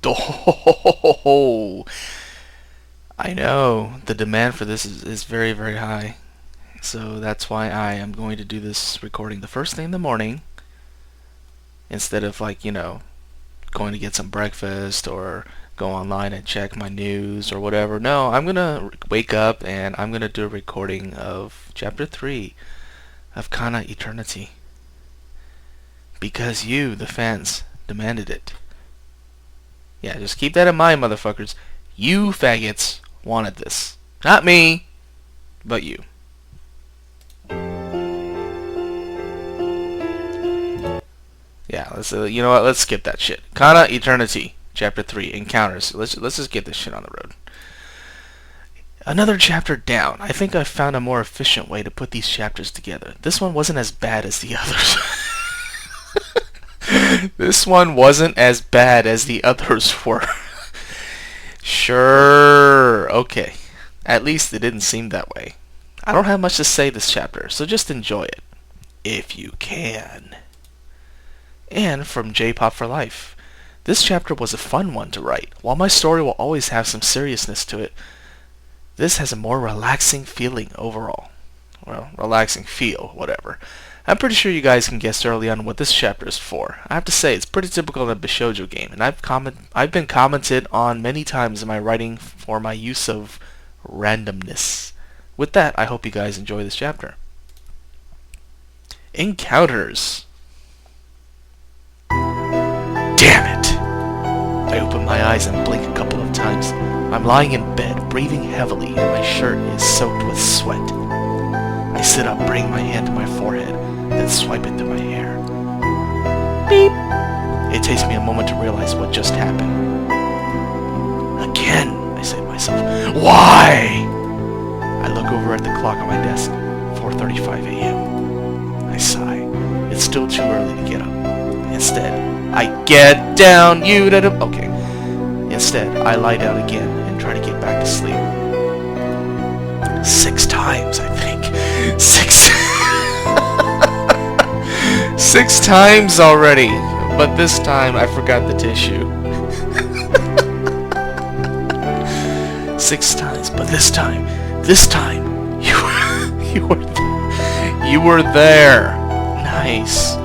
Oh, I know the demand for this is very, very high. So that's why I am going to do this recording the first thing in the morning instead of going to get some breakfast or go online and check my news or whatever. No, I'm going to wake up and I'm going to do a recording of chapter 3 of Kana Eternity. Because you, the fans, demanded it. Yeah, just keep that in mind, motherfuckers. You faggots wanted this. Not me, but you. Yeah, you know what? Let's skip that shit. Kana Eternity, Chapter 3, Encounters. Let's just get this shit on the road. Another chapter down. I think I found a more efficient way to put these chapters together. This one wasn't as bad as the others. This one wasn't as bad as the others were. Sure, okay. At least it didn't seem that way. I don't have much to say this chapter, so just enjoy it. If you can. And from J-Pop for Life. This chapter was a fun one to write. While my story will always have some seriousness to it, this has a more relaxing feeling overall. Well, relaxing feel, whatever. I'm pretty sure you guys can guess early on what this chapter is for. I have to say, it's pretty typical of a Bishoujo game, and I've been commented on many times in my writing for my use of randomness. With that, I hope you guys enjoy this chapter. Encounters. Damn it! I open my eyes and blink a couple of times. I'm lying in bed, breathing heavily, and my shirt is soaked with sweat. I sit up, bring my hand to my forehead, then swipe it through my hair. Beep! It takes me a moment to realize what just happened. Again, I say to myself. Why? I look over at the clock on my desk. 4:35 a.m. I sigh. It's still too early to get up. Instead, I get down, okay. Instead, I lie down again and try to get back to sleep. 6 times, I think. 6 times already. But this time, I forgot the tissue. 6 times, but this time, you were there. Nice.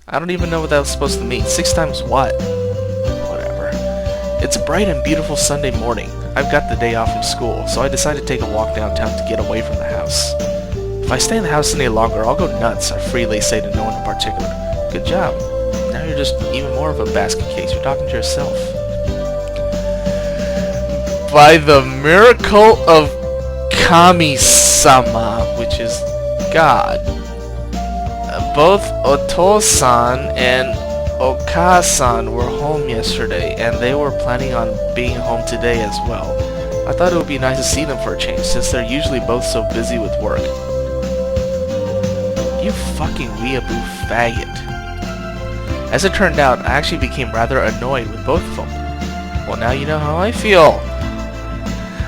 I don't even know what that was supposed to mean. 6 times what? Whatever. It's a bright and beautiful Sunday morning. I've got the day off from school, so I decide to take a walk downtown to get away from the house. If I stay in the house any longer, I'll go nuts, I freely say to no one in particular. Good job. Now you're just even more of a basket case. You're talking to yourself. By the miracle of Kami-sama, which is God, both Oto-san and Oka-san were home yesterday, and they were planning on being home today as well. I thought it would be nice to see them for a change, since they're usually both so busy with work. You fucking weeaboo faggot. As it turned out, I actually became rather annoyed with both of them. Well, now you know how I feel.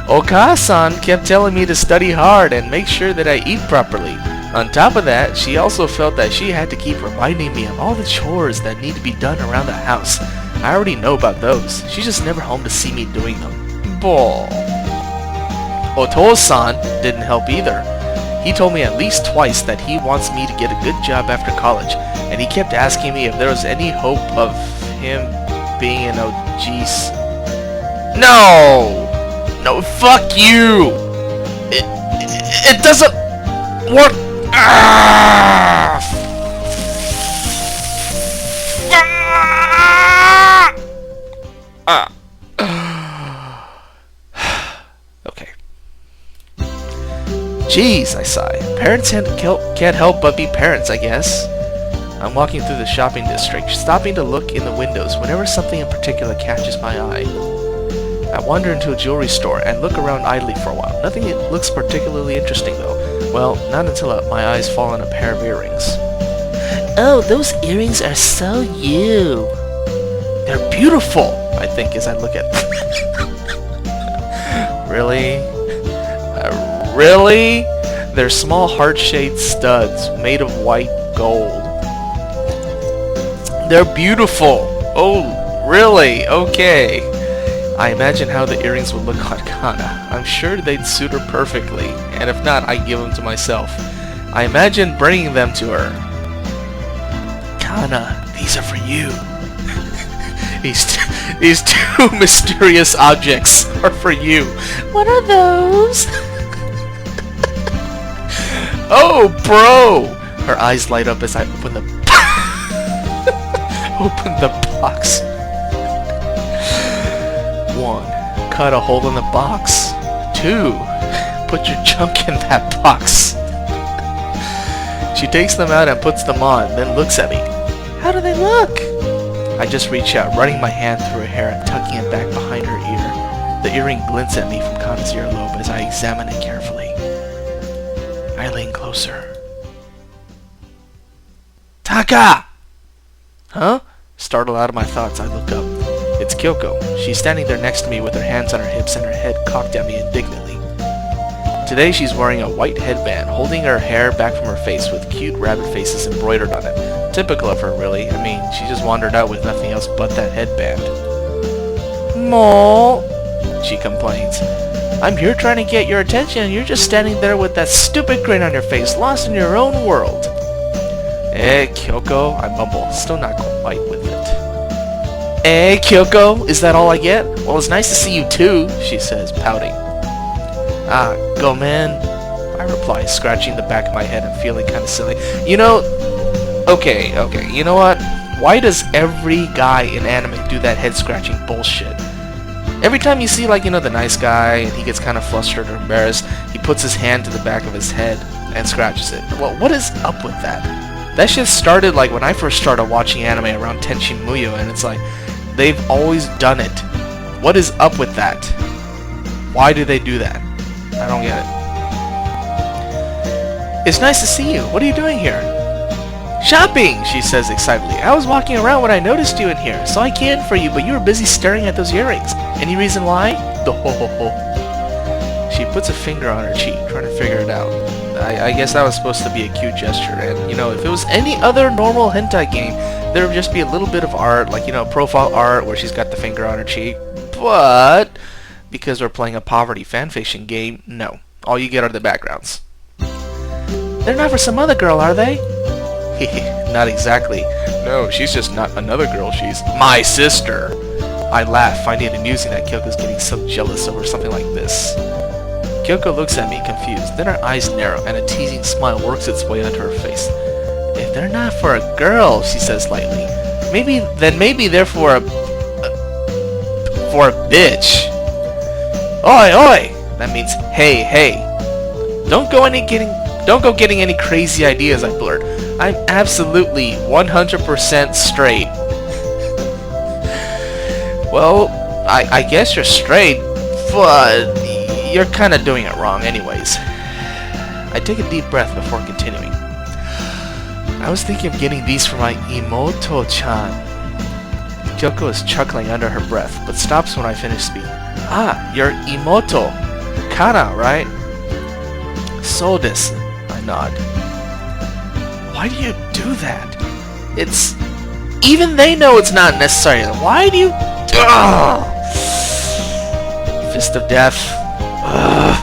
Oka-san kept telling me to study hard and make sure that I eat properly. On top of that, she also felt that she had to keep reminding me of all the chores that need to be done around the house. I already know about those. She's just never home to see me doing them. Bull. Oto-san didn't help either. He told me at least twice that he wants me to get a good job after college, and he kept asking me if there was any hope of him being an OG's. No! No, fuck you! It doesn't work! Ah! Okay. Jeez, I sigh. Parents can't help but be parents, I guess. I'm walking through the shopping district, stopping to look in the windows whenever something in particular catches my eye. I wander into a jewelry store and look around idly for a while. Nothing looks particularly interesting though. Well, not until my eyes fall on a pair of earrings. Oh, those earrings are so you. They're beautiful, I think, as I look at them. Really? Really? They're small heart-shaped studs made of white gold. They're beautiful. Oh, really? Okay. I imagine how the earrings would look on Kana. I'm sure they'd suit her perfectly, and if not, I'd give them to myself. I imagine bringing them to her. Kana, these are for you. These two mysterious objects are for you. What are those? Oh, bro! Her eyes light up as I open the open the box. 1. Cut a hole in the box. 2. Put your junk in that box. She takes them out and puts them on, then looks at me. How do they look? I just reach out, running my hand through her hair and tucking it back behind her ear. The earring glints at me from Kana's earlobe as I examine it carefully. I lean closer. Taka! Huh? Startled out of my thoughts, I look up. It's Kyoko. She's standing there next to me with her hands on her hips and her head cocked at me indignantly. Today she's wearing a white headband, holding her hair back from her face with cute rabbit faces embroidered on it. Typical of her, really. I mean, she just wandered out with nothing else but that headband. Mo, she complains. I'm here trying to get your attention and you're just standing there with that stupid grin on your face, lost in your own world. Eh, Kyoko, I mumble, still not quite with it. Eh, Kyoko, is that all I get? Well, it's nice to see you too, she says, pouting. Ah, gomen, I reply, scratching the back of my head and feeling kind of silly. You know, okay, you know what? Why does every guy in anime do that head-scratching bullshit? Every time you see, like, you know, the nice guy, and he gets kind of flustered or embarrassed, he puts his hand to the back of his head and scratches it. Well, what is up with that? That shit started, like, when I first started watching anime around Tenshin Muyo, and it's like, they've always done it. What is up with that? Why do they do that? I don't get it. It's nice to see you. What are you doing here? Shopping, she says excitedly. I was walking around when I noticed you in here, so I came for you, but you were busy staring at those earrings. Any reason why? She puts a finger on her cheek, trying to figure it out. I guess that was supposed to be a cute gesture, and, you know, if it was any other normal hentai game, there would just be a little bit of art, like, you know, profile art where she's got the finger on her cheek, but because we're playing a poverty fanfiction game, no. All you get are the backgrounds. They're not for some other girl, are they? Not exactly. No, she's just not another girl, she's my sister. I laugh, finding it amusing that Kyoko's getting so jealous over something like this. Kyoko looks at me, confused. Then her eyes narrow, and a teasing smile works its way onto her face. If they're not for a girl, she says lightly, maybe they're for a bitch. Oi, oi! That means hey, hey. Don't go getting any crazy ideas, I blurt. I'm absolutely 100% straight. Well, I guess you're straight, but you're kind of doing it wrong anyways. I take a deep breath before continuing. I was thinking of getting these for my Imoto-chan. Kyoko is chuckling under her breath, but stops when I finish speaking. Ah, your Imoto. Kana, right? So desu, I nod. Why do you do that? It's... Even they know it's not necessary. Why do you... Ugh. Fist of death. Ugh.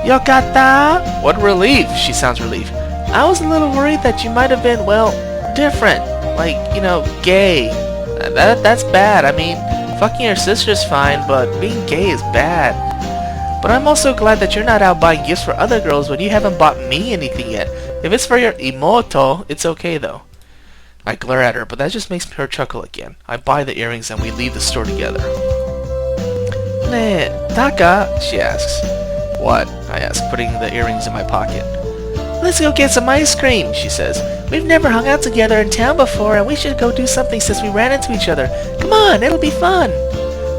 Yokata! What relief! She sounds relieved. I was a little worried that you might have been, well, different. Like, you know, gay. That's bad. I mean, fucking your sister's fine, but being gay is bad. But I'm also glad that you're not out buying gifts for other girls when you haven't bought me anything yet. If it's for your Imoto, it's okay though. I glare at her, but that just makes her chuckle again. I buy the earrings and we leave the store together. Taka, she asks. What? I ask, putting the earrings in my pocket. Let's go get some ice cream, she says. We've never hung out together in town before, and we should go do something since we ran into each other. Come on, it'll be fun.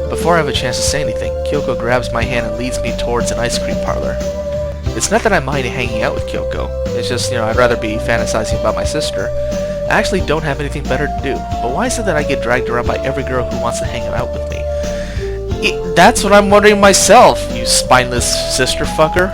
Before I have a chance to say anything, Kyoko grabs my hand and leads me towards an ice cream parlor. It's not that I mind hanging out with Kyoko. It's just, you know, I'd rather be fantasizing about my sister. I actually don't have anything better to do. But why is it that I get dragged around by every girl who wants to hang out with me? That's what I'm wondering myself, you spineless sister fucker.